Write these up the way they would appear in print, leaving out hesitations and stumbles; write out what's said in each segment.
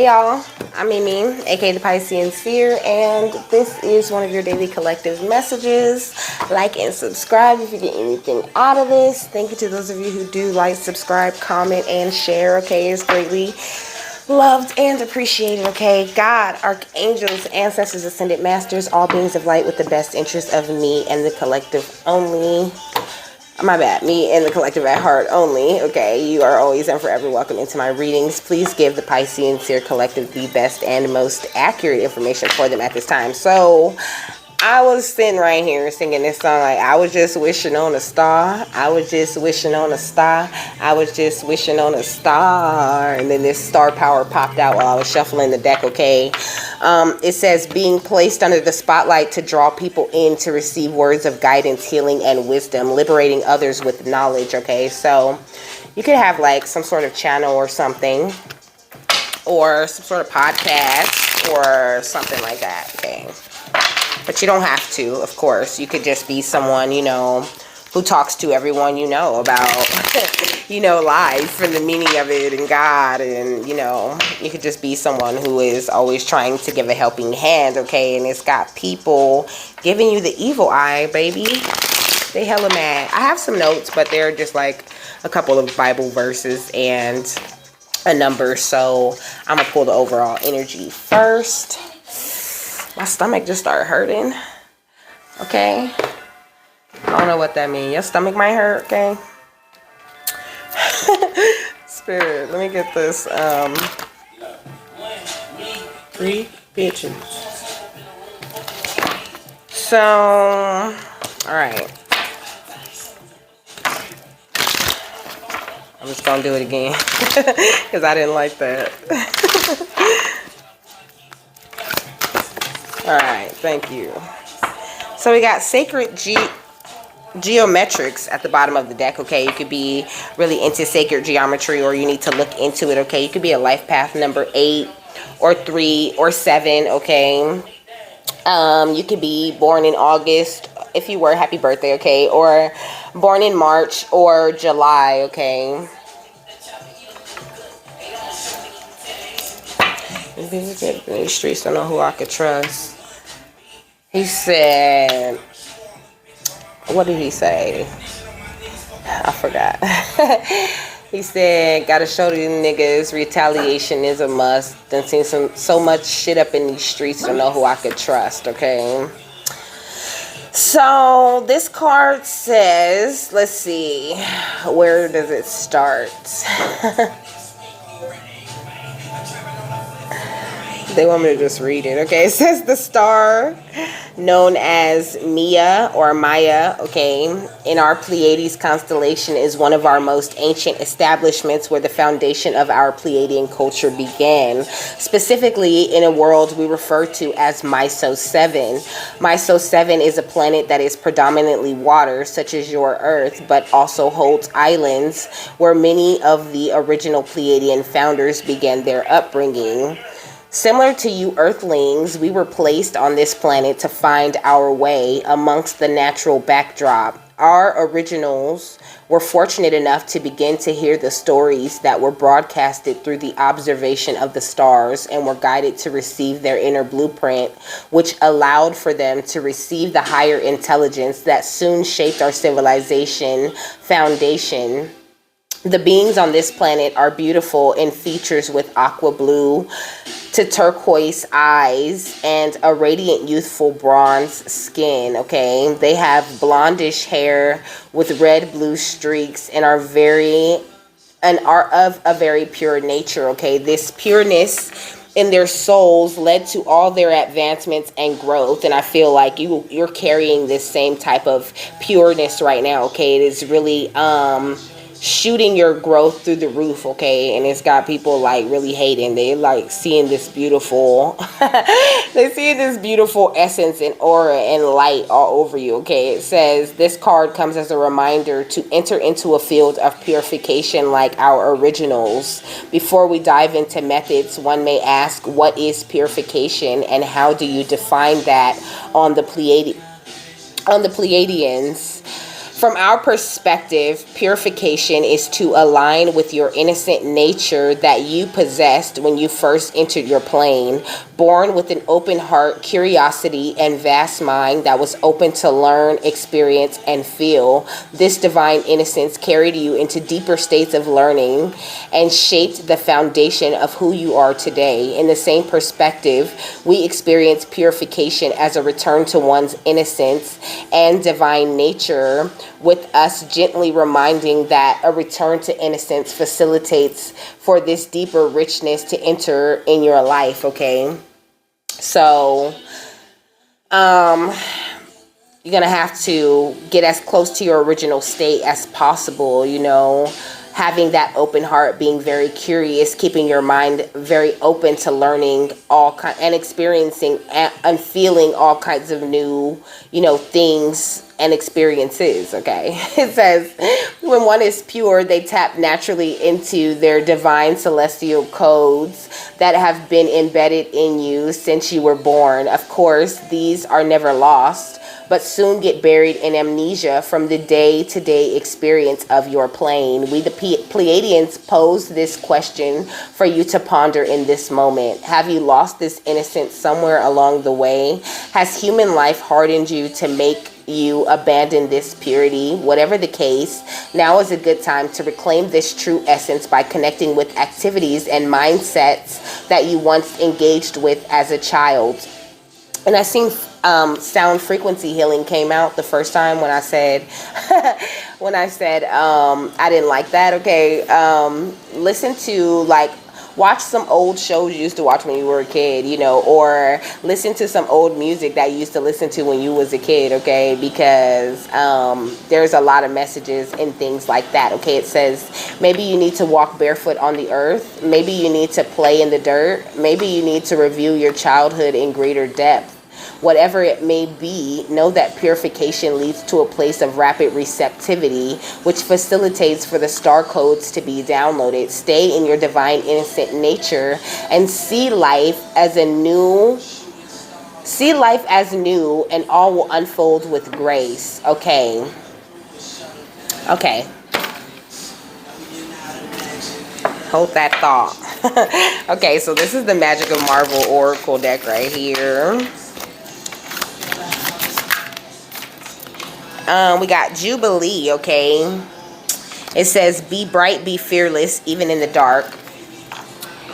y'all, I'm Mimi, aka the Piscean Sphere, and this is one of your daily collective messages. Like and subscribe if you get anything out of this. Thank you to those of you who do like, subscribe, comment, and share. Okay, it's greatly loved and appreciated. Okay, God, archangels, ancestors, ascended masters, all beings of light with the best interest of me and the collective only. My bad, me and the collective at heart only. Okay, you are always and forever welcome into my readings. Please give the Piscean Seer Collective the best and most accurate information for them at this time. So, I was sitting right here singing this song like, I was just wishing on a star. I was just wishing on a star. I was just wishing on a star. And then this star power popped out while I was shuffling the deck, okay? It says, being placed under the spotlight to draw people in to receive words of guidance, healing, and wisdom, liberating others with knowledge, okay? So you could have like some sort of channel or something, or some sort of podcast or something like that, okay? But you don't have to, of course. You could just be someone, you know, who talks to everyone you know about, you know, life and the meaning of it and God. And, you know, you could just be someone who is always trying to give a helping hand, okay? And it's got people giving you the evil eye, baby. They hella mad. I have some notes, but they're just like a couple of Bible verses and a number. So I'm going to pull the overall energy first. My stomach just started hurting. Okay. I don't know what that means. Your stomach might hurt, okay? Spirit, let me get this. 3 bitches. So, alright. I'm just gonna do it again. Because I didn't like that. Alright, thank you. So we got sacred geometrics at the bottom of the deck, okay? You could be really into sacred geometry, or you need to look into it, okay? You could be a life path number 8 or 3 or 7, okay? You could be born in August, if you were, happy birthday, okay? Or born in March or July, okay? These streets don't know who I could trust. He said, what did he say? I forgot. He said, gotta show these niggas retaliation is a must. Done seen so much shit up in these streets, don't know who I could trust, okay? So this card says, let's see, where does it start? They want me to just read it, okay? It says the star known as Mia or Maya, okay, in our Pleiades constellation is one of our most ancient establishments where the foundation of our Pleiadian culture began. Specifically, in a world we refer to as Myso 7. Myso 7 is a planet that is predominantly water, such as your Earth, but also holds islands where many of the original Pleiadian founders began their upbringing. Similar to you Earthlings, we were placed on this planet to find our way amongst the natural backdrop. Our originals were fortunate enough to begin to hear the stories that were broadcasted through the observation of the stars and were guided to receive their inner blueprint, which allowed for them to receive the higher intelligence that soon shaped our civilization foundation. The beings on this planet are beautiful in features with aqua blue to turquoise eyes and a radiant youthful bronze skin, okay? They have blondish hair with red-blue streaks and are of a very pure nature, okay? This pureness in their souls led to all their advancements and growth, and I feel like you're carrying this same type of pureness right now, okay? It is really shooting your growth through the roof, okay? And it's got people like really hating. They like seeing this beautiful they see this beautiful essence and aura and light all over you, okay? It says this card comes as a reminder to enter into a field of purification like our originals. Before we dive into methods, one may ask, what is purification and how do you define that on the Pleiadians? From our perspective, purification is to align with your innocent nature that you possessed when you first entered your plane, born with an open heart, curiosity, and vast mind that was open to learn, experience, and feel. This divine innocence carried you into deeper states of learning and shaped the foundation of who you are today. In the same perspective, we experience purification as a return to one's innocence and divine nature, with us gently reminding that a return to innocence facilitates for this deeper richness to enter in your life, okay? So, you're going to have to get as close to your original state as possible, you know, having that open heart, being very curious, keeping your mind very open to learning all kinds and experiencing and feeling all kinds of new, you know, things and experiences, okay? It says, when one is pure, they tap naturally into their divine celestial codes that have been embedded in you since you were born. Of course, these are never lost, but soon get buried in amnesia from the day-to-day experience of your plane. We, the Pleiadians, pose this question for you to ponder in this moment. Have you lost this innocence somewhere along the way? Has human life hardened you to make you abandon this purity? Whatever the case, now is a good time to reclaim this true essence by connecting with activities and mindsets that you once engaged with as a child. And I seen sound frequency healing came out the first time when I said I didn't like that. Okay, listen to, like, watch some old shows you used to watch when you were a kid, you know, or listen to some old music that you used to listen to when you was a kid, okay? Because there's a lot of messages and things like that, okay? It says maybe you need to walk barefoot on the earth. Maybe you need to play in the dirt. Maybe you need to review your childhood in greater depth. Whatever it may be, know that purification leads to a place of rapid receptivity, which facilitates for the star codes to be downloaded. Stay in your divine innocent nature and see life as new, and all will unfold with grace. Okay. Hold that thought. Okay, so this is the Magic of Marvel Oracle deck right here. We got Jubilee, okay? It says, be bright, be fearless, even in the dark.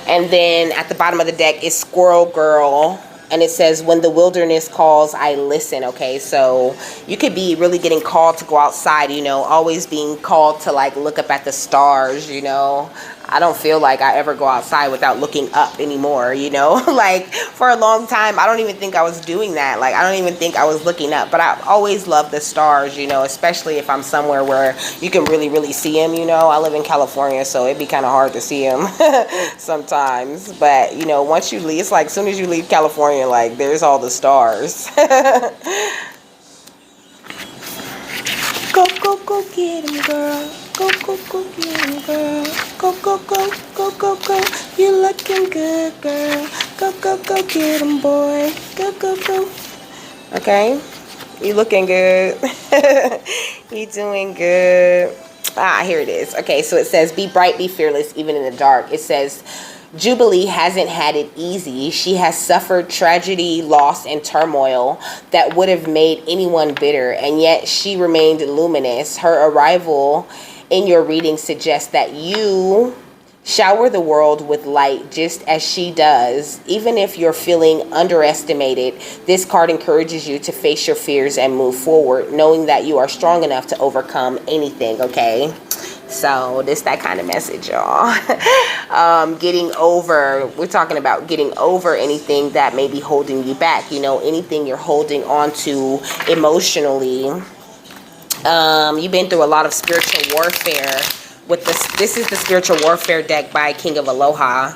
And then at the bottom of the deck is Squirrel Girl. And it says, when the wilderness calls, I listen, okay? So you could be really getting called to go outside, you know, always being called to, like, look up at the stars, you know? I don't feel like I ever go outside without looking up anymore, you know? Like, for a long time, I don't even think I was doing that. Like, I don't even think I was looking up. But I always love the stars, you know, especially if I'm somewhere where you can really, really see them, you know? I live in California, so it'd be kind of hard to see them sometimes. But, you know, once you leave, it's like as soon as you leave California, like, there's all the stars. Go, go, go get 'em, girl. Go, go, go get 'em, girl. Go, go, go, go, go, go. You looking good, girl. Go, go, go get 'em, boy. Go, go, go. Okay? You looking good. You doing good. Ah, here it is. Okay, so it says, be bright, be fearless, even in the dark. It says, Jubilee hasn't had it easy. She has suffered tragedy, loss, and turmoil that would have made anyone bitter, and yet she remained luminous. Her arrival in your reading suggests that you shower the world with light just as she does. Even if you're feeling underestimated, this card encourages you to face your fears and move forward, knowing that you are strong enough to overcome anything, okay? So this that kind of message, y'all. We're talking about getting over anything that may be holding you back, you know, anything you're holding on to emotionally. You've been through a lot of spiritual warfare with this. This is the spiritual warfare deck by King of Aloha.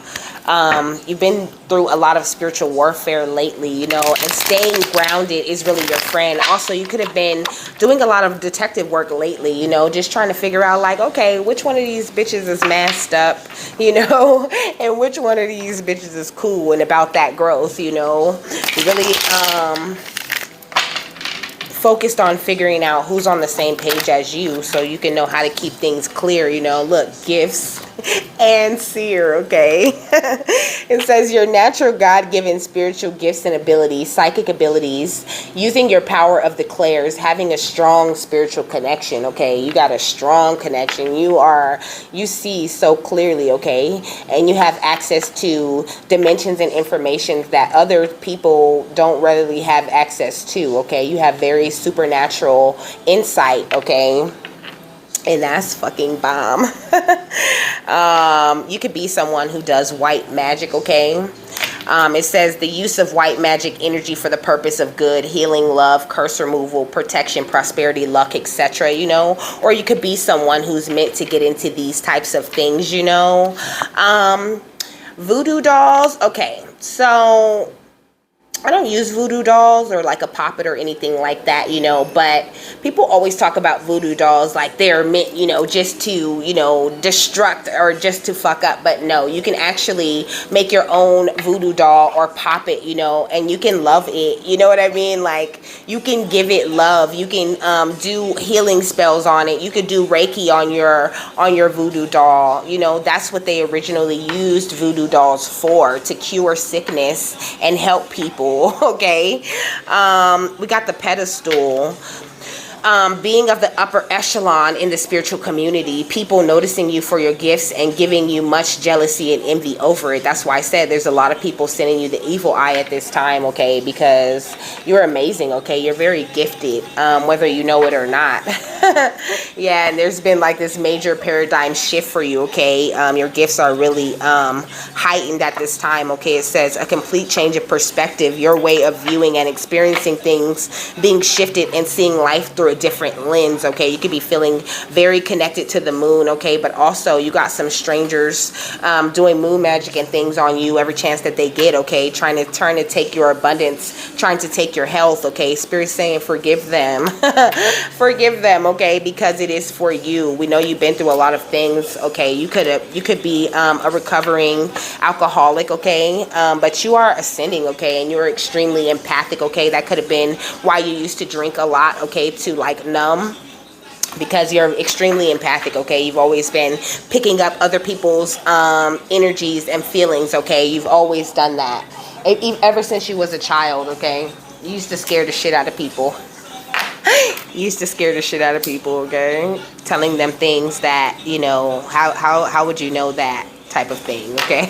You've been through a lot of spiritual warfare lately, you know, and staying grounded is really your friend. Also, you could have been doing a lot of detective work lately, you know, just trying to figure out, like, okay, which one of these bitches is masked up, you know, and which one of these bitches is cool and about that growth, you know. Really, focused on figuring out who's on the same page as you, so you can know how to keep things clear. You know, look, gifts and seer, okay? It says your natural God-given spiritual gifts and abilities, psychic abilities, using your power of the clairs, having a strong spiritual connection, okay? You got a strong connection. You see so clearly, okay? And you have access to dimensions and information that other people don't readily have access to, okay? You have very supernatural insight, okay? And that's fucking bomb. You could be someone who does white magic, okay? It says the use of white magic energy for the purpose of good, healing, love, curse removal, protection, prosperity, luck, etc., you know? Or you could be someone who's meant to get into these types of things, you know? Voodoo dolls, okay. So I don't use voodoo dolls or like a puppet or anything like that, you know, but people always talk about voodoo dolls like they're meant, you know, just to, you know, destruct or just to fuck up. But no, you can actually make your own voodoo doll or puppet, you know, and you can love it. You know what I mean? Like you can give it love. You can do healing spells on it. You could do Reiki on your voodoo doll. You know, that's what they originally used voodoo dolls for, to cure sickness and help people. Okay, we got the pedestal. Being of the upper echelon in the spiritual community, people noticing you for your gifts and giving you much jealousy and envy over it. That's why I said there's a lot of people sending you the evil eye at this time, okay, because you're amazing, okay, you're very gifted, whether you know it or not. Yeah, and there's been like this major paradigm shift for you, okay. Your gifts are really heightened at this time, okay. It says a complete change of perspective, your way of viewing and experiencing things being shifted and seeing life through a different lens, okay. You could be feeling very connected to the moon, okay, but also you got some strangers doing moon magic and things on you every chance that they get, okay, trying to take your abundance, trying to take your health, okay. Spirit saying forgive them. Forgive them, okay, because it is for you. We know you've been through a lot of things, okay. You could be a recovering alcoholic, okay, but you are ascending, okay, and you're extremely empathic, okay. That could have been why you used to drink a lot, okay, to like numb, because you're extremely empathic, okay. You've always been picking up other people's energies and feelings, okay. You've always done that ever since you was a child, okay. You used to scare the shit out of people. You used to scare the shit out of people, okay, telling them things that, you know, how would you know that type of thing, okay.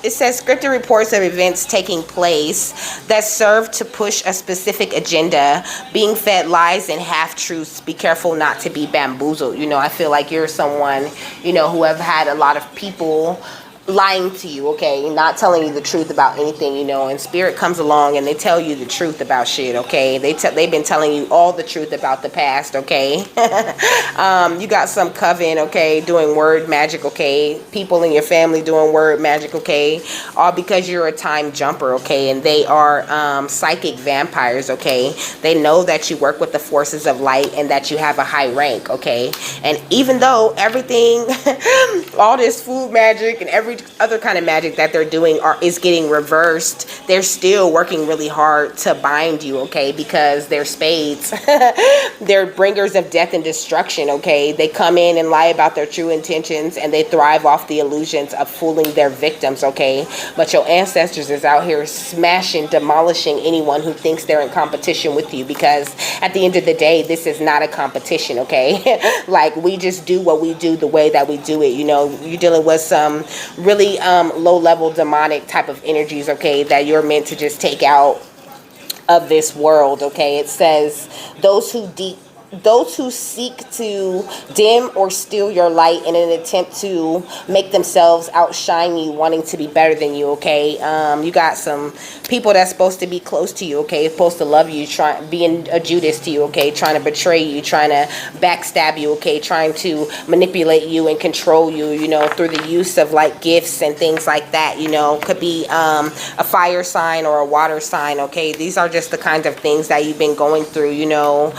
It says scripted reports of events taking place that serve to push a specific agenda, being fed lies and half-truths. Be careful not to be bamboozled. You know, I feel like you're someone, you know, who have had a lot of people lying to you, okay, not telling you the truth about anything, you know, and spirit comes along and they tell you the truth about shit, okay. They've been telling you all the truth about the past, okay. You got some coven, okay, doing word magic, okay, people in your family doing word magic, okay, all because you're a time jumper, okay, and they are psychic vampires, okay. They know that you work with the forces of light and that you have a high rank, okay. And even though everything all this food magic and every other kind of magic that they're doing is getting reversed, they're still working really hard to bind you, okay, because they're spades. They're bringers of death and destruction, okay. They come in and lie about their true intentions, and they thrive off the illusions of fooling their victims, okay. But your ancestors is out here smashing, demolishing anyone who thinks they're in competition with you, because at the end of the day, this is not a competition, okay. Like, we just do what we do the way that we do it, you know. You're dealing with some really low-level demonic type of energies, okay, that you're meant to just take out of this world, okay. It says those who seek to dim or steal your light in an attempt to make themselves outshine you, wanting to be better than you, okay. You got some people that's supposed to be close to you, okay, supposed to love you, being a Judas to you, okay, trying to betray you, trying to backstab you, okay, trying to manipulate you and control you, you know, through the use of like gifts and things like that, you know. Could be a fire sign or a water sign, okay. These are just the kinds of things that you've been going through, you know.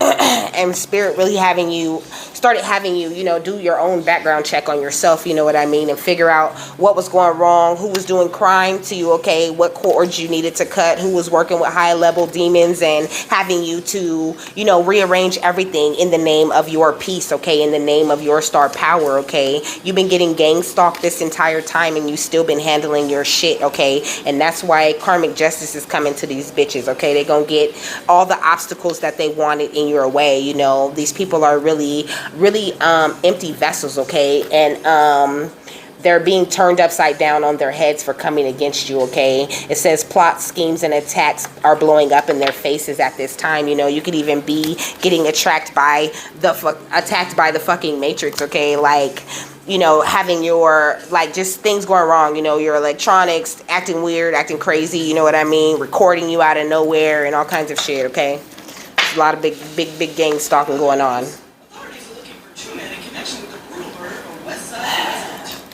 And spirit really having you started having you, you know, do your own background check on yourself, you know what I mean, and figure out what was going wrong, who was doing crime to you, okay, what cords you needed to cut, who was working with high level demons, and having you to, you know, rearrange everything in the name of your peace, okay, in the name of your star power, okay. You've been getting gang stalked this entire time and you still been handling your shit, okay, and that's why karmic justice is coming to these bitches, okay. They're gonna get all the obstacles that they wanted in your way, you know. These people are really empty vessels, okay, and they're being turned upside down on their heads for coming against you, okay. It says plots, schemes, and attacks are blowing up in their faces at this time. You know, you could even be getting attacked by the fucking Matrix, okay. Like, you know, having your, like, just things going wrong, you know, your electronics acting weird, acting crazy, you know what I mean, recording you out of nowhere and all kinds of shit, okay. There's a lot of big gang stalking going on.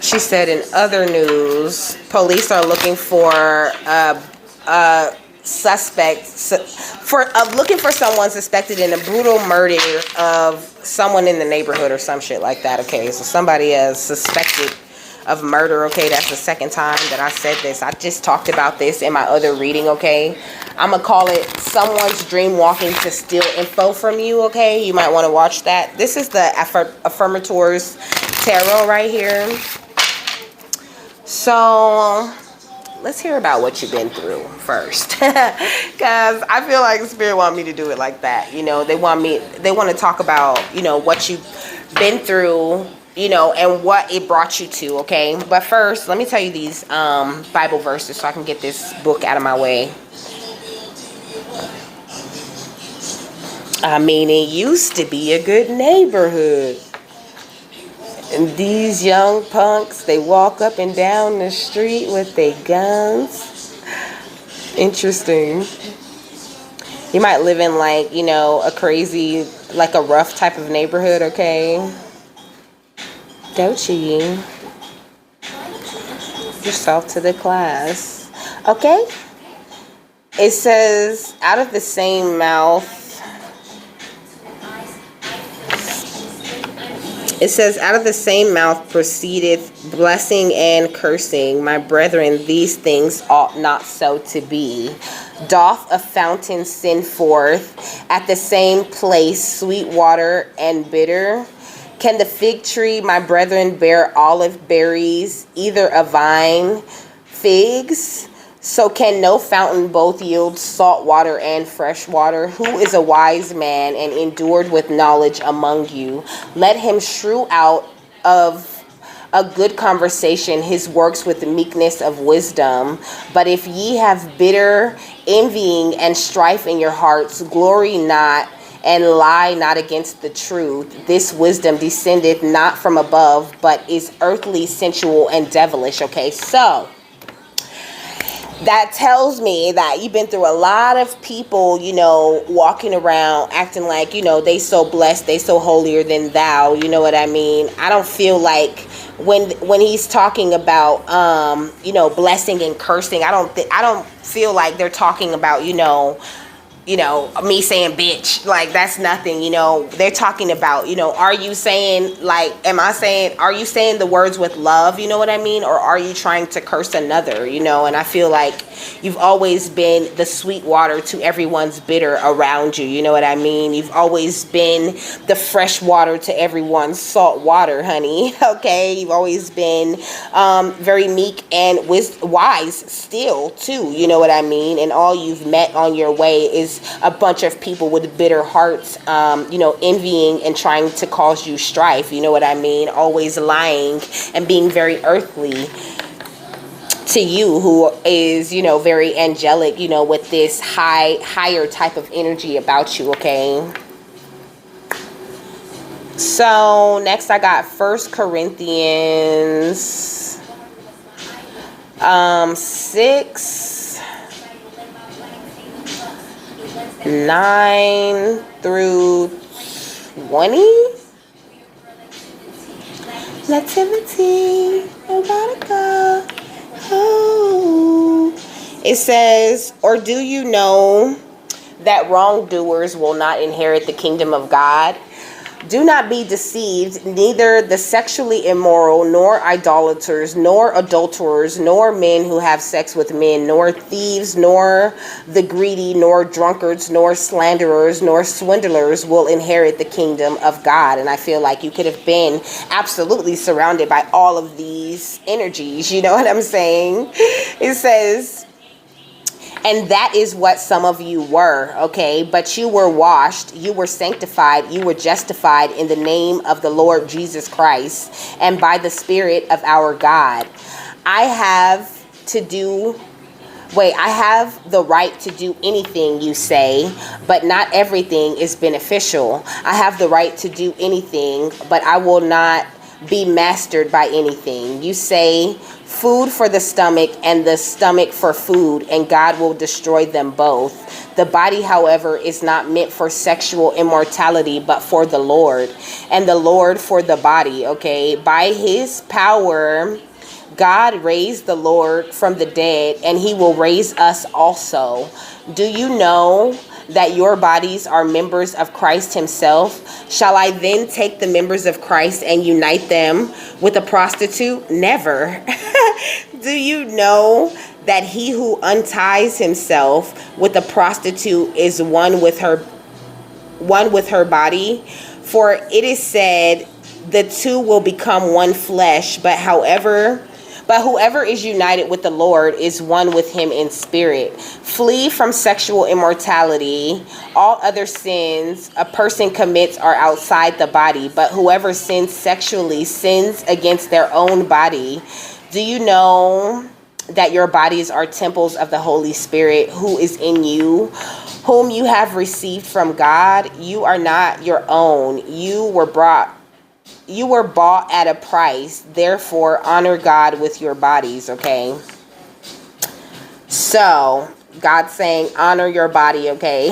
She said, in other news, police are looking for looking for someone suspected in a brutal murder of someone in the neighborhood or some shit like that. Okay, so somebody is suspected of murder. Okay, that's the second time that I said this. I just talked about this in my other reading. Okay, I'm gonna call it someone's dream walking to steal info from you. Okay, you might want to watch that. This is the Affirmators Tarot right here. So let's hear about what you've been through first, because I feel like the spirit want me to do it like that. You know, they want to talk about, you know, what you've been through, you know, and what it brought you to. Okay, but first let me tell you these Bible verses so I can get this book out of my way. I mean, it used to be a good neighborhood. And these young punks, they walk up and down the street with their guns. Interesting. You might live in, like, you know, a crazy, like a rough type of neighborhood, okay? Don't you? Yourself to the class. Okay? It says, out of the same mouth, it says, out of the same mouth proceedeth blessing and cursing. My brethren, these things ought not so to be. Doth a fountain send forth at the same place sweet water and bitter? Can the fig tree, my brethren, bear olive berries, either a vine figs? So can no fountain both yield salt water and fresh water? Who is a wise man and endured with knowledge among you? Let him shew out of a good conversation his works with the meekness of wisdom. But if ye have bitter envying and strife in your hearts, glory not and lie not against the truth. This wisdom descendeth not from above, but is earthly, sensual, and devilish. Okay, so that tells me that you've been through a lot of people, you know, walking around acting like, you know, they so blessed, they so holier than thou, you know what I mean? I don't feel like when he's talking about you know, blessing and cursing, I don't feel like they're talking about, you know, me saying bitch, like that's nothing, you know. They're talking about, you know, are you saying, like, are you saying the words with love, you know what I mean? Or are you trying to curse another, you know? And I feel like you've always been the sweet water to everyone's bitter around you, you know what I mean? You've always been the fresh water to everyone's salt water, honey, okay? You've always been very meek and wise still, too, you know what I mean? And all you've met on your way is a bunch of people with bitter hearts, you know, envying and trying to cause you strife, you know what I mean? Always lying and being very earthly to you, who is, you know, very angelic, you know, with this higher type of energy about you, okay? So next I got 1 Corinthians 6 9 through 20. Nativity, I gotta go. Oh. It says, or do you know that wrongdoers will not inherit the kingdom of God? Do not be deceived, neither the sexually immoral, nor idolaters, nor adulterers, nor men who have sex with men, nor thieves, nor the greedy, nor drunkards, nor slanderers, nor swindlers will inherit the kingdom of God. And I feel like you could have been absolutely surrounded by all of these energies. You know what I'm saying? It says, and that is what some of you were, okay? But you were washed, you were sanctified, you were justified in the name of the Lord Jesus Christ and by the Spirit of our God. I have the right to do anything, you say, but not everything is beneficial. I have the right to do anything, but I will not be mastered by anything. You say, food for the stomach and the stomach for food, and God will destroy them both. The body, however, is not meant for sexual immortality, but for the Lord, and the Lord for the body, okay? By his power, God raised the Lord from the dead, and he will raise us also. Do you know that your bodies are members of Christ himself? Shall I then take the members of Christ and unite them with a prostitute? Never. Do you know that he who unties himself with a prostitute is one with her body? For it is said, the two will become one flesh, but whoever is united with the Lord is one with him in spirit. Flee from sexual immorality. All other sins a person commits are outside the body, but whoever sins sexually sins against their own body. Do you know that your bodies are temples of the Holy Spirit who is in you, whom you have received from God? You are not your own. You were bought at a price. Therefore, honor God with your bodies, okay? So, God's saying, honor your body, okay?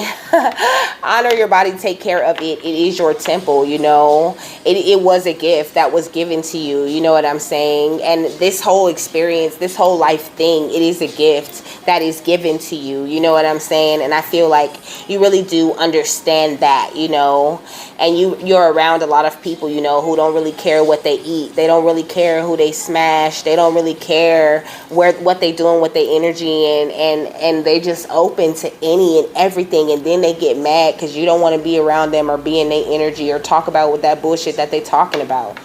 Honor your body, take care of it. It is your temple, you know. It was a gift that was given to you, you know what I'm saying? And this whole experience, this whole life thing, it is a gift that is given to you, you know what I'm saying? And I feel like you really do understand that, you know. And you're around a lot of people, you know, who don't really care what they eat. They don't really care who they smash. They don't really care what they doing with their energy, and they just open to any and everything. And then they get mad because you don't want to be around them or be in their energy or talk about what that bullshit that they talking about.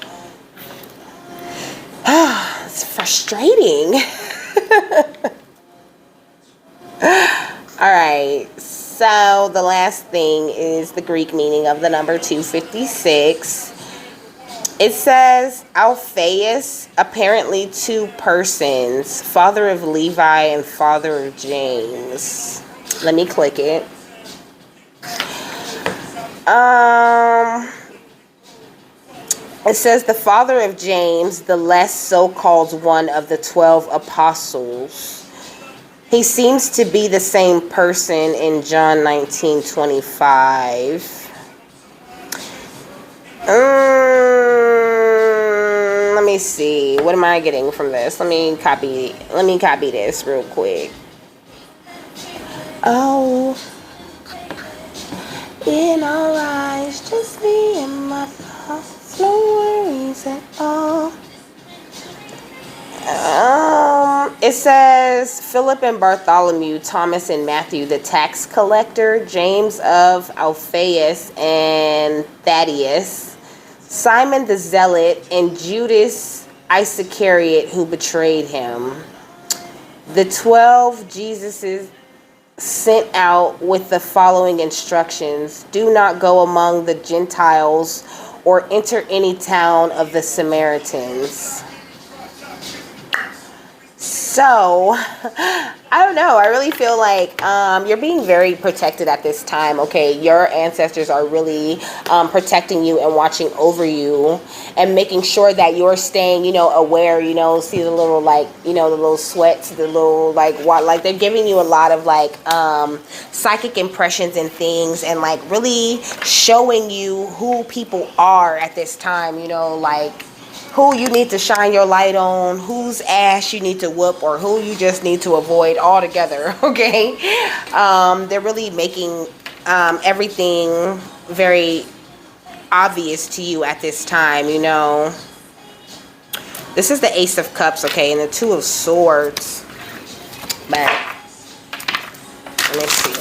It's frustrating. All right. So the last thing is the Greek meaning of the number 256. It says Alphaeus, apparently two persons, father of Levi and father of James. Let me click it. It says the father of James, the less so-called one of the 12 apostles. He seems to be the same person in John 19:25. Let me see. What am I getting from this? Let me copy this real quick. Oh, in our eyes, just me and my thoughts, no worries at all. It says Philip and Bartholomew, Thomas and Matthew, the tax collector, James of Alphaeus and Thaddeus, Simon the Zealot, and Judas Iscariot, who betrayed him. The 12 Jesus sent out with the following instructions: do not go among the Gentiles or enter any town of the Samaritans. So, I don't know. I really feel like you're being very protected at this time, okay? Your ancestors are really protecting you and watching over you and making sure that you're staying, you know, aware, you know, see the little, like, you know, the little sweats, the little, like, what, like, they're giving you a lot of, like, psychic impressions and things, and, like, really showing you who people are at this time, you know, like, who you need to shine your light on, whose ass you need to whoop, or who you just need to avoid altogether, okay? They're really making everything very obvious to you at this time, you know. This is the Ace of Cups, okay, and the Two of Swords. But let me see.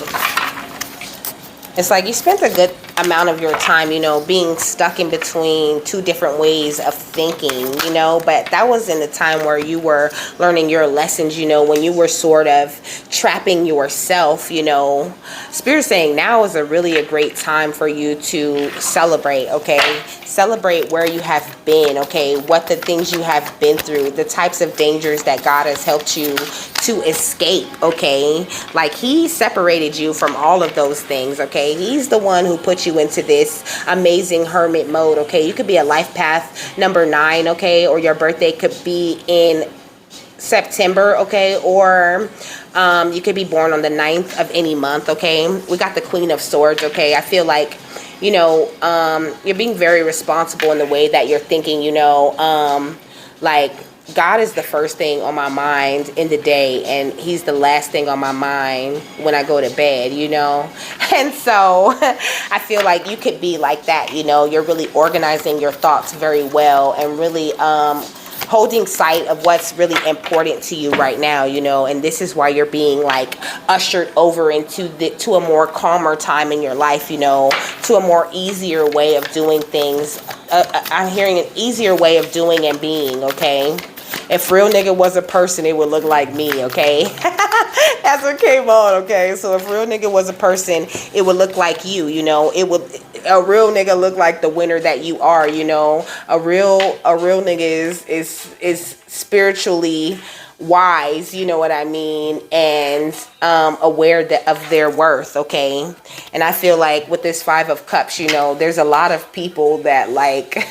It's like you spent a good amount of your time, you know, being stuck in between two different ways of thinking, you know, but that was in the time where you were learning your lessons, you know, when you were sort of trapping yourself, you know. Spirit's saying now is a great time for you to celebrate, okay? Celebrate where you have been, okay? What the things you have been through, the types of dangers that God has helped you to escape, okay? Like he separated you from all of those things, okay? He's the one who put you into this amazing hermit mode, okay? You could be a life path number 9, okay? Or your birthday could be in September, okay? Or you could be born on the 9th of any month, okay? We got the Queen of Swords, okay? I feel like, you know, you're being very responsible in the way that you're thinking, you know, like God is the first thing on my mind in the day, and he's the last thing on my mind when I go to bed, you know. And so I feel like you could be like that, you know. You're really organizing your thoughts very well and really holding sight of what's really important to you right now, you know. And this is why you're being like ushered over into to a more calmer time in your life, you know, to a more easier way of doing things. I'm hearing an easier way of doing and being, okay? If real nigga was a person, it would look like me, okay? That's what came on, okay? So if real nigga was a person, it would look like you, you know? A real nigga look like the winner that you are, you know? A real nigga is spiritually wise, you know what I mean, and aware of their worth, okay? And I feel like with this 5 of Cups, you know, there's a lot of people that like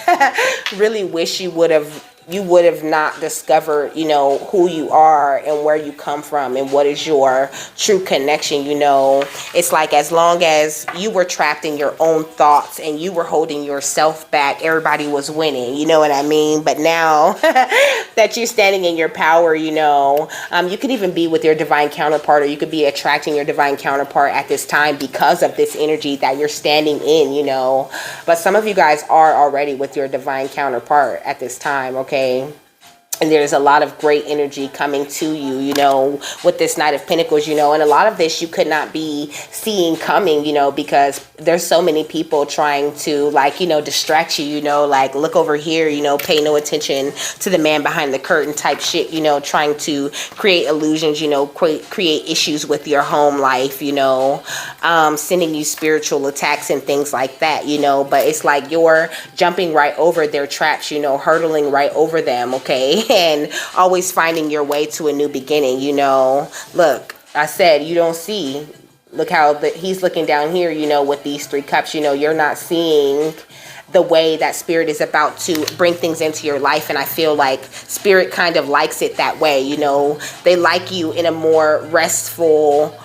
really wish you would have not discovered, you know, who you are and where you come from and what is your true connection, you know. It's like as long as you were trapped in your own thoughts and you were holding yourself back, everybody was winning, you know what I mean? But now that you're standing in your power, you know, you could even be with your divine counterpart, or you could be attracting your divine counterpart at this time because of this energy that you're standing in, you know. But some of you guys are already with your divine counterpart at this time, okay? And there's a lot of great energy coming to you, you know, with this Knight of Pentacles, you know, and a lot of this you could not be seeing coming, you know, because there's so many people trying to, like, you know, distract you, you know, like look over here, you know, pay no attention to the man behind the curtain type shit, you know, trying to create illusions, you know, create issues with your home life, you know, sending you spiritual attacks and things like that, you know, but it's like you're jumping right over their traps, you know, hurtling right over them, okay? And always finding your way to a new beginning, you know. Look, I said you don't see. Look how he's looking down here, you know, with these 3 cups, you know, you're not seeing the way that Spirit is about to bring things into your life. And I feel like Spirit kind of likes it that way, you know. They like you in a more restful,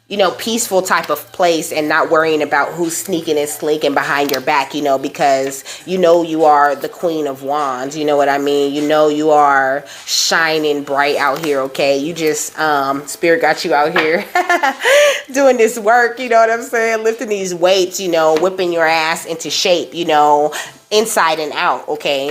you know, peaceful type of place, and not worrying about who's sneaking and slinking behind your back, you know, because you know you are the Queen of Wands, you know what I mean? You know you are shining bright out here, okay? You just, Spirit got you out here doing this work, you know what I'm saying? Lifting these weights, you know, whipping your ass into shape, you know, inside and out, okay?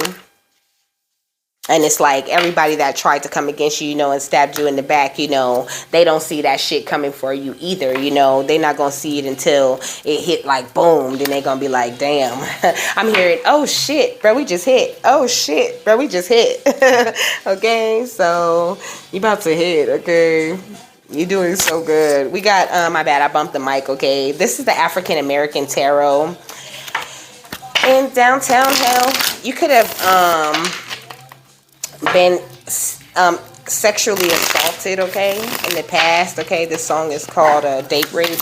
And it's like everybody that tried to come against you, you know, and stabbed you in the back, you know, they don't see that shit coming for you either, you know. They're not going to see it until it hit like boom. Then they're going to be like, damn. I'm hearing, oh shit, bro, we just hit. Oh shit, bro, we just hit. Okay, so you about to hit, okay. You're doing so good. We got, my bad, I bumped the mic, okay. This is the African American Tarot. In downtown hell, you could have, been sexually assaulted, okay, in the past, okay. This song is called Date Rape.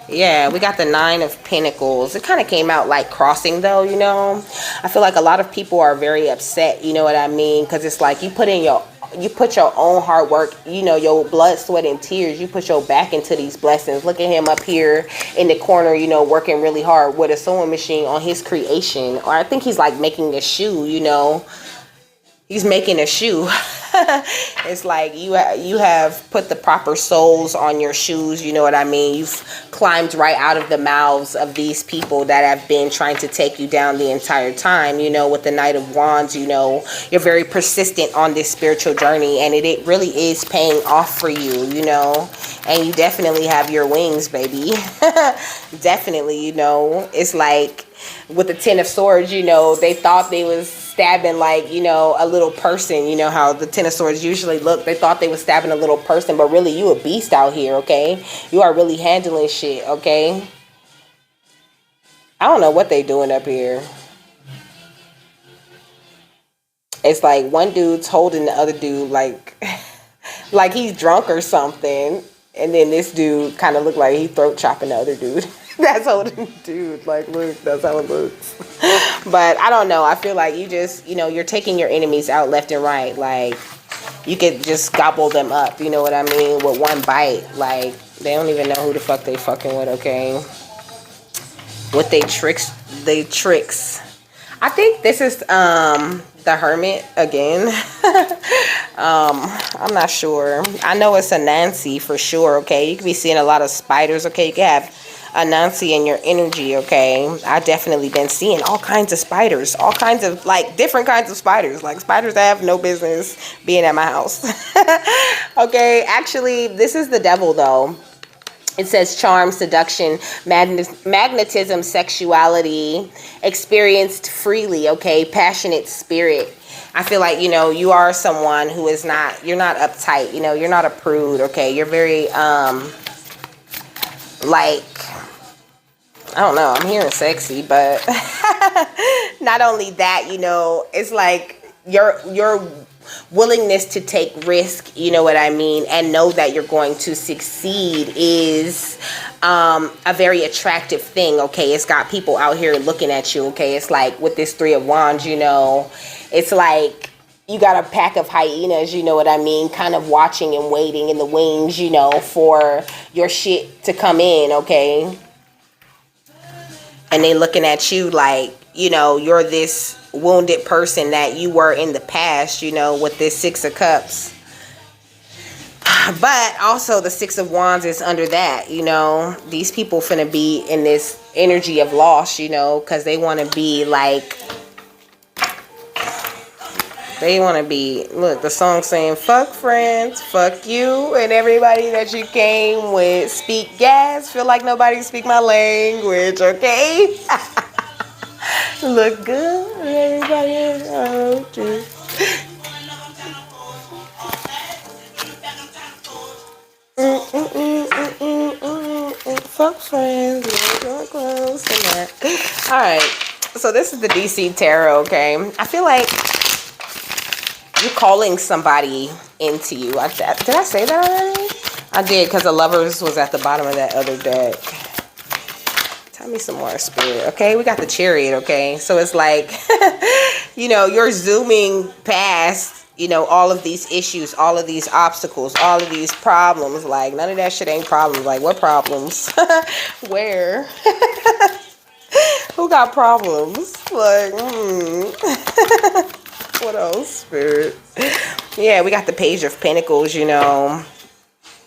Yeah, we got the 9 of Pentacles. It kind of came out like crossing though, you know. I feel like a lot of people are very upset, you know what I mean, because it's like you put your own hard work, you know, your blood, sweat, and tears. You put your back into these blessings. Look at him up here in the corner, you know, working really hard with a sewing machine on his creation. Or I think he's like making a shoe, you know. He's making a shoe. It's like you have put the proper soles on your shoes, you know what I mean? You've climbed right out of the mouths of these people that have been trying to take you down the entire time. You know, with the Knight of Wands, you know, you're very persistent on this spiritual journey, and it really is paying off for you, you know, and you definitely have your wings, baby. Definitely, you know, it's like with the Ten of Swords, you know, they thought they was stabbing, like, you know, a little person. You know how the Ten of Swords usually look. They thought they was stabbing a little person, but really you a beast out here, okay? You are really handling shit, okay? I don't know what they doing up here. It's like one dude's holding the other dude like like he's drunk or something, and then this dude kind of looked like he throat chopping the other dude. That's holding the dude. Like, look, that's how it looks. But I don't know. I feel like you just, you know, you're taking your enemies out left and right. Like, you could just gobble them up, you know what I mean, with one bite. Like, they don't even know who the fuck they fucking with, okay? With they tricks. I think this is the Hermit again. I'm not sure. I know it's a Nancy for sure, okay? You could be seeing a lot of spiders, okay? You could have a Nancy in your energy, okay? I definitely been seeing all kinds of spiders, all kinds of, like, different kinds of spiders, like spiders that have no business being at my house. Okay, actually, this is the Devil, though. It says charm, seduction, magnetism, sexuality, experienced freely, okay? Passionate spirit. I feel like, you know, you are someone who is not, you're not uptight, you know, you're not a prude, okay? You're very, like, I don't know, I'm hearing sexy, but not only that, you know, it's like your willingness to take risk, you know what I mean, and know that you're going to succeed is a very attractive thing, okay? It's got people out here looking at you, okay? It's like with this Three of Wands, you know, it's like you got a pack of hyenas, you know what I mean, kind of watching and waiting in the wings, you know, for your shit to come in, okay? And they looking at you like, you know, you're this wounded person that you were in the past, you know, with this Six of Cups. But also the Six of Wands is under that, you know. These people finna be in this energy of loss, you know, because they want to be like, they want to be, look, the song saying, fuck friends, fuck you, and everybody that you came with. Speak gas, feel like nobody speak my language, okay? Look good, everybody around you. Fuck friends, we're close to that. Alright, so this is the DC Tarot, okay? I feel like you're calling somebody into you. Did I say that already? I did, because the Lovers was at the bottom of that other deck. Tell me some more, Spirit. Okay, we got the Chariot, okay? So it's like, you know, you're zooming past, you know, all of these issues, all of these obstacles, all of these problems. Like, none of that shit ain't problems. Like, what problems? Where? Who got problems? Like, what else, Spirit? Yeah, we got the Page of Pentacles, you know.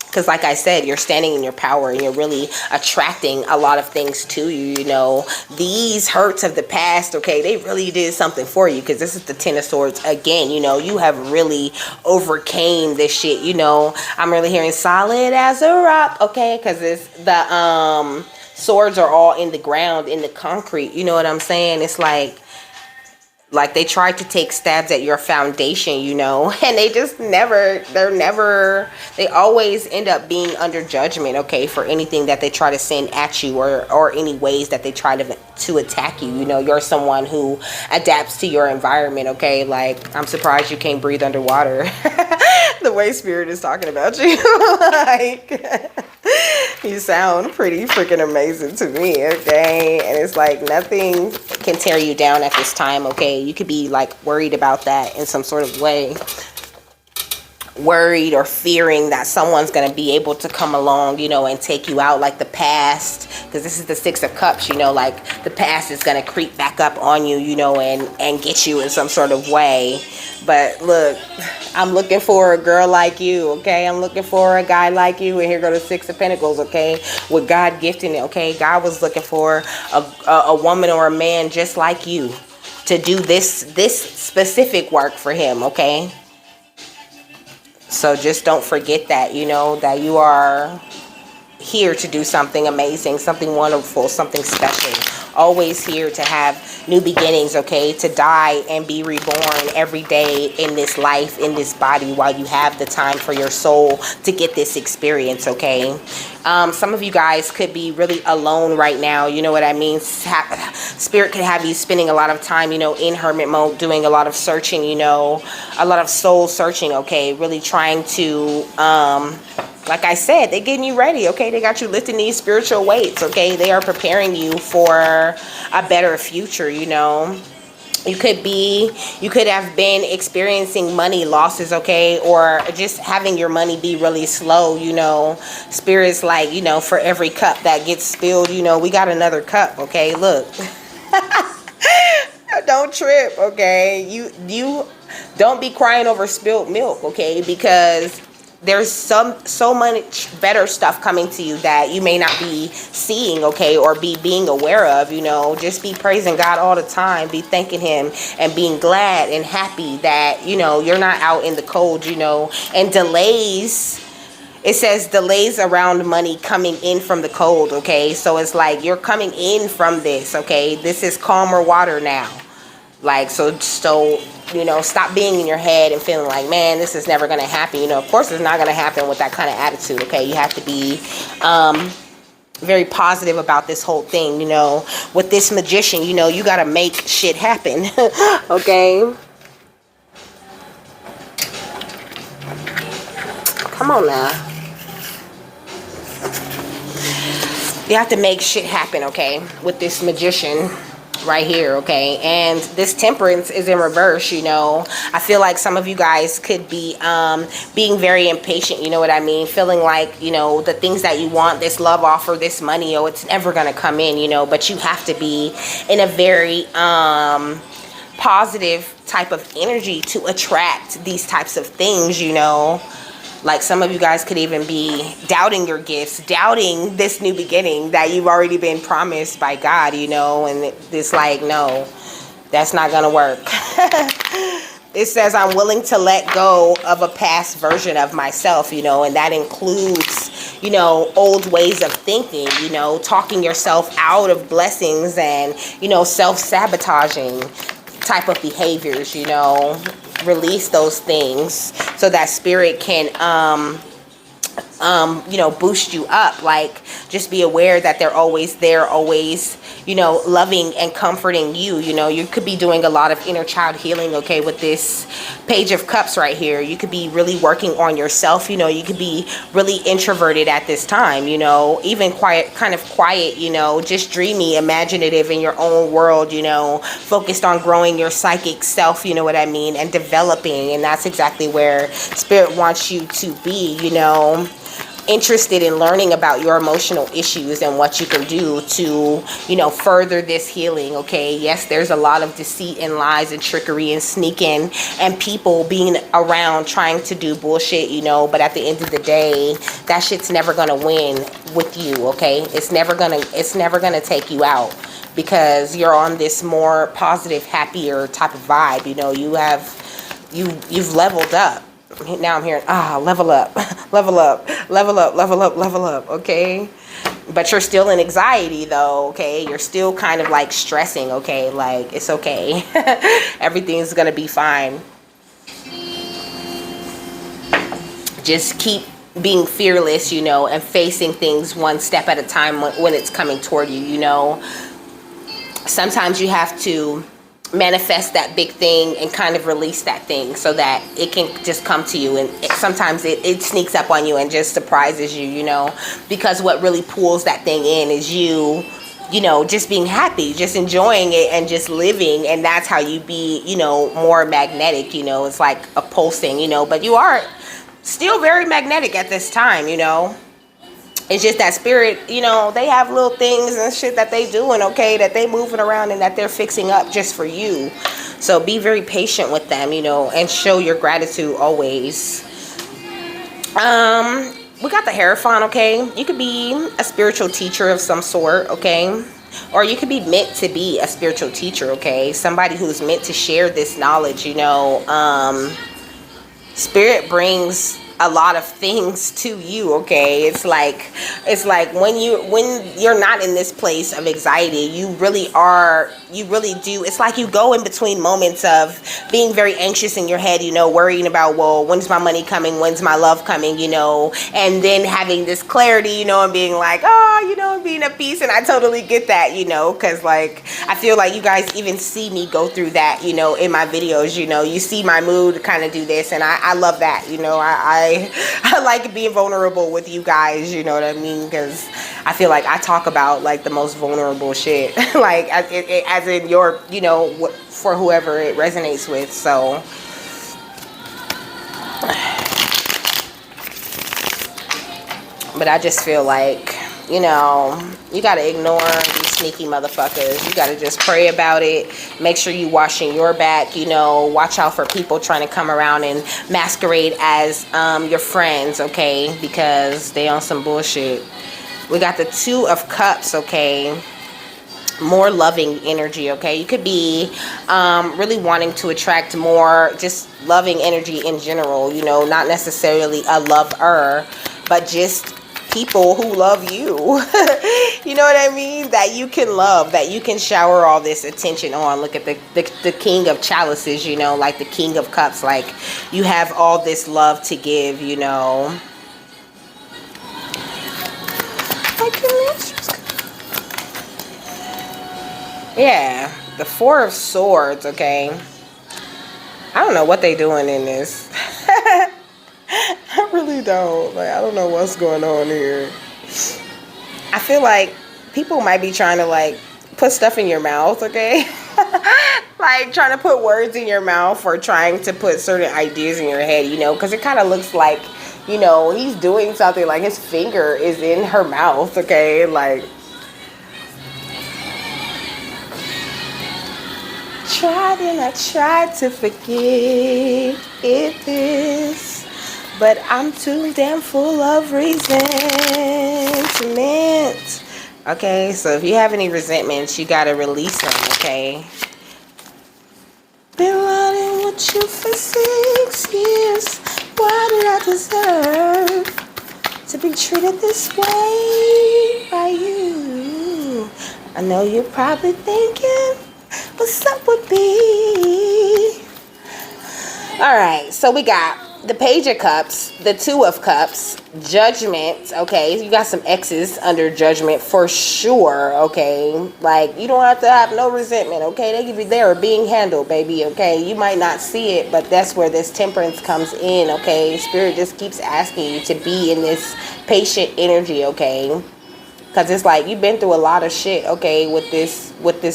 Because like I said, you're standing in your power and you're really attracting a lot of things to you, you know. These hurts of the past, okay, they really did something for you, because this is the Ten of Swords again, you know. You have really overcame this shit, you know. I'm really hearing solid as a rock, okay, because it's the swords are all in the ground, in the concrete, you know what I'm saying? It's like they tried to take stabs at your foundation, you know, and they just they always end up being under judgment, okay, for anything that they try to send at you, or any ways that they try to attack you. You know, you're someone who adapts to your environment, okay? Like, I'm surprised you can't breathe underwater. The way Spirit is talking about you. Like, you sound pretty freaking amazing to me, okay? And it's like nothing can tear you down at this time, okay? You could be like worried about that in some sort of way. worried or fearing that someone's going to be able to come along, you know, and take you out, like the past, because this is the Six of Cups, you know, like the past is going to creep back up on you, you know, and get you in some sort of way. But look, I'm looking for a girl like you, okay? I'm looking for a guy like you, and here go the Six of Pentacles, okay? With God gifting it, okay? God was looking for a woman or a man just like you to do this specific work for him, okay? So just don't forget that, you know, that you are here to do something amazing, something wonderful, something special. Always here to have new beginnings, okay? To die and be reborn every day in this life, in this body, while you have the time for your soul to get this experience, okay? Some of you guys could be really alone right now, you know what I mean? Spirit could have you spending a lot of time, you know, in hermit mode, doing a lot of searching, you know, a lot of soul searching, okay? Really trying to, like I said, they're getting you ready, okay? They got you lifting these spiritual weights, okay? They are preparing you for a better future, you know? You could have been experiencing money losses, okay? Or just having your money be really slow, you know? Spirit's like, you know, for every cup that gets spilled, you know, we got another cup, okay? Look. Don't trip, okay? You don't be crying over spilled milk, okay? Because there's so much better stuff coming to you that you may not be seeing, okay, or being aware of, you know. Just be praising God all the time, be thanking him and being glad and happy that, you know, you're not out in the cold, you know. And delays, it says delays around money coming in from the cold, okay? So it's like you're coming in from this, okay? This is calmer water now. Like, so, you know, stop being in your head and feeling like, man, this is never going to happen. You know, of course, it's not going to happen with that kind of attitude, okay? You have to be very positive about this whole thing, you know. With this Magician, you know, you got to make shit happen, okay? Come on now. You have to make shit happen, okay? With this Magician right here, okay? And this Temperance is in reverse, you know. I feel like some of you guys could be being very impatient, you know what I mean? Feeling like, you know, the things that you want, this love offer, this money, oh, it's never gonna come in, you know. But you have to be in a very positive type of energy to attract these types of things, you know. Like, some of you guys could even be doubting your gifts, doubting this new beginning that you've already been promised by God, you know, and it's like, no, that's not gonna work. It says, I'm willing to let go of a past version of myself, you know, and that includes, you know, old ways of thinking, you know, talking yourself out of blessings and, you know, self-sabotaging type of behaviors, you know. Release those things so that Spirit can you know, boost you up. Like, just be aware that they're always there, always, you know, loving and comforting you. You know, you could be doing a lot of inner child healing, okay, with this Page of Cups right here. You could be really working on yourself, you know. You could be really introverted at this time, you know, even kind of quiet, you know, just dreamy, imaginative in your own world, you know, focused on growing your psychic self, you know what I mean, and developing. And that's exactly where Spirit wants you to be, you know. Interested in learning about your emotional issues and what you can do to, you know, further this healing, okay? Yes, there's a lot of deceit and lies and trickery and sneaking and people being around trying to do bullshit, you know, but at the end of the day, that shit's never gonna win with you, okay? It's never gonna take you out, because you're on this more positive, happier type of vibe, you know. You've leveled up. Now I'm hearing, level up, level up, level up, level up, level up, okay? But you're still in anxiety, though, okay? You're still kind of like stressing, okay? Like, it's okay. Everything's gonna be fine. Just keep being fearless, you know, and facing things one step at a time when it's coming toward you, you know. Sometimes you have to manifest that big thing and kind of release that thing so that it can just come to you, and sometimes it sneaks up on you and just surprises you, you know, because what really pulls that thing in is you know, just being happy, just enjoying it and just living. And that's how you be, you know, more magnetic, you know. It's like a pulsing, you know, but you are still very magnetic at this time, you know. It's just that spirit, you know, they have little things and shit that they doing, okay, that they moving around and that they're fixing up just for you. So be very patient with them, you know, and show your gratitude always. We got the Hierophant, okay. You could be a spiritual teacher of some sort, okay, or you could be meant to be a spiritual teacher, okay. Somebody who's meant to share this knowledge, you know. Spirit brings a lot of things to you, okay. It's like when you're not in this place of anxiety, you really do. It's like you go in between moments of being very anxious in your head, you know, worrying about, well, when's my money coming, when's my love coming, you know, and then having this clarity, you know, and being like, oh, you know, being at peace. And I totally get that, you know, because like I feel like you guys even see me go through that, you know, in my videos. You know, you see my mood kind of do this, and I love that, you know. I like being vulnerable with you guys, you know what I mean? Because I feel like I talk about like the most vulnerable shit, like as in your, you know, for whoever it resonates with. So but I just feel like, you know, you gotta ignore these sneaky motherfuckers. You gotta just pray about it. Make sure you washing your back, you know. Watch out for people trying to come around and masquerade as your friends, okay, because they on some bullshit. We got the Two of Cups, okay. More loving energy, okay. You could be really wanting to attract more just loving energy in general, you know, not necessarily a lover, but just people who love you. You know what I mean? That you can love, that you can shower all this attention on. Look at the King of Chalices, you know, like the King of Cups. Like you have all this love to give, you know. Yeah, the Four of Swords, okay. I don't know what they doing in this. I really don't. Like, I don't know what's going on here. I feel like people might be trying to like put stuff in your mouth, okay? Like trying to put words in your mouth or trying to put certain ideas in your head, you know, because it kind of looks like, you know, he's doing something like his finger is in her mouth, okay? Like, I tried to forget this, but I'm too damn full of resentment. Okay, so if you have any resentments, you gotta release them, okay? Been running with you for 6 years. Why did I deserve to be treated this way by you? I know you're probably thinking, what's up with me? Alright, so we got the Page of Cups, the Two of Cups, Judgment, okay? You got some X's under Judgment for sure, okay? Like, you don't have to have no resentment, okay? They give you there being handled, baby, okay? You might not see it, but that's where this Temperance comes in, okay? Spirit just keeps asking you to be in this patient energy, okay? Because it's like you've been through a lot of shit, okay, with this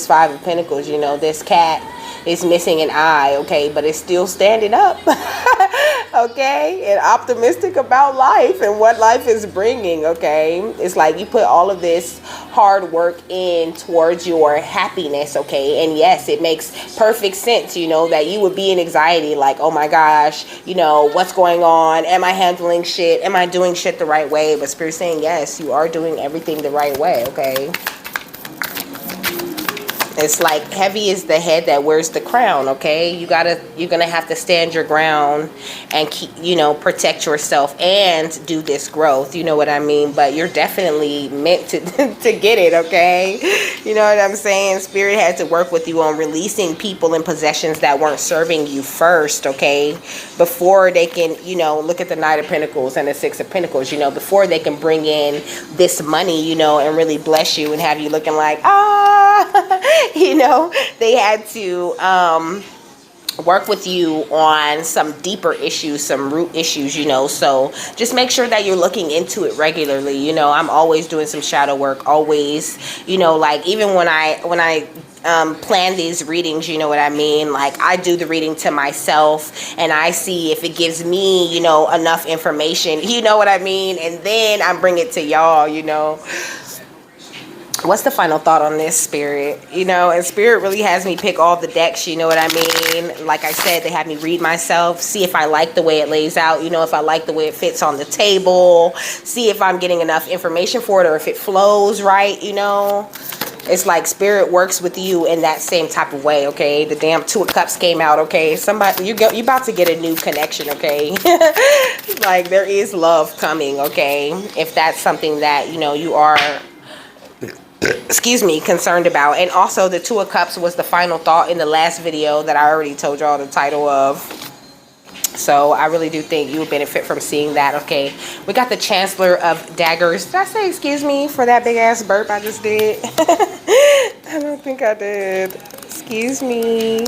Five of Pentacles, you know. This cat is missing an eye, okay, but it's still standing up, okay, and optimistic about life and what life is bringing, okay. It's like you put all of this hard work in towards your happiness, okay, and yes, it makes perfect sense, you know, that you would be in anxiety, like, oh my gosh, you know, what's going on? Am I handling shit? Am I doing shit the right way? But Spirit's saying, yes, you are doing everything the right way, okay. It's like heavy is the head that wears the crown, okay? You're gonna have to stand your ground and keep, you know, protect yourself and do this growth, you know what I mean? But you're definitely meant to to get it, okay? You know what I'm saying? Spirit had to work with you on releasing people and possessions that weren't serving you first, okay? Before they can, you know, look at the Knight of Pentacles and the Six of Pentacles, you know, before they can bring in this money, you know, and really bless you and have you looking like, ah, you know, they had to work with you on some deeper issues, some root issues, you know. So just make sure that you're looking into it regularly. You know, I'm always doing some shadow work, always, you know, like even when I plan these readings, you know what I mean, like I do the reading to myself and I see if it gives me, you know, enough information, you know what I mean, and then I bring it to y'all, you know. What's the final thought on this, Spirit? You know, and Spirit really has me pick all the decks, you know what I mean? Like I said, they have me read myself, see if I like the way it lays out, you know, if I like the way it fits on the table, see if I'm getting enough information for it or if it flows right, you know. It's like Spirit works with you in that same type of way, okay? The damn Two of Cups came out, okay? Somebody, you about to get a new connection, okay? Like there is love coming, okay? If that's something that, you know, you are, excuse me, concerned about. And also the Two of Cups was the final thought in the last video that I already told y'all the title of. So I really do think you would benefit from seeing that, okay? We got the Chancellor of Daggers. Did I say excuse me for that big ass burp I just did? I don't think I did. Excuse me.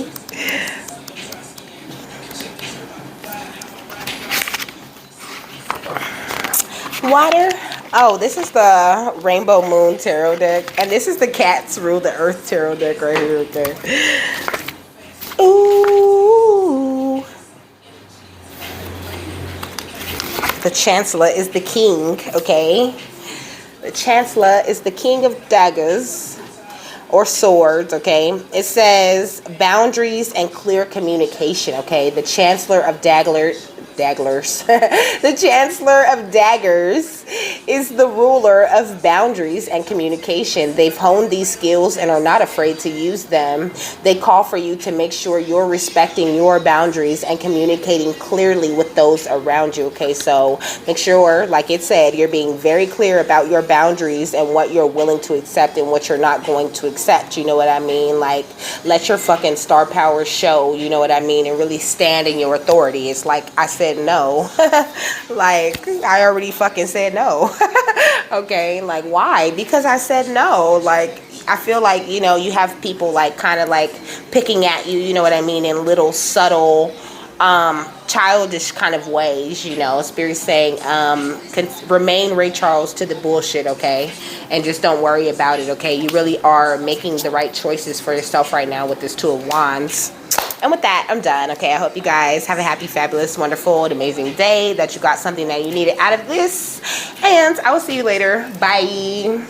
Water. Oh, this is the Rainbow Moon Tarot deck. And this is the Cats Rule the Earth Tarot deck right here, okay? Ooh. The Chancellor is the king, okay? The Chancellor is the king of daggers or swords, okay? It says boundaries and clear communication, okay? The Chancellor of Daggers. The Chancellor of Daggers is the ruler of boundaries and communication. They've honed these skills and are not afraid to use them. They call for you to make sure you're respecting your boundaries and communicating clearly with those around you, okay? So make sure, like it said, you're being very clear about your boundaries and what you're willing to accept and what you're not going to accept, you know what I mean? Like, let your fucking star power show, you know what I mean, and really stand in your authority. It's like I said no. Like I already fucking said no. Okay, like why? Because I said no. Like I feel like, you know, you have people like kind of like picking at you, you know what I mean, in little subtle childish kind of ways, you know. Spirit saying remain Ray Charles to the bullshit, okay, and just don't worry about it, okay. You really are making the right choices for yourself right now with this Two of Wands. And with that, I'm done, okay. I hope you guys have a happy, fabulous, wonderful, and amazing day, that you got something that you needed out of this, and I will see you later. Bye.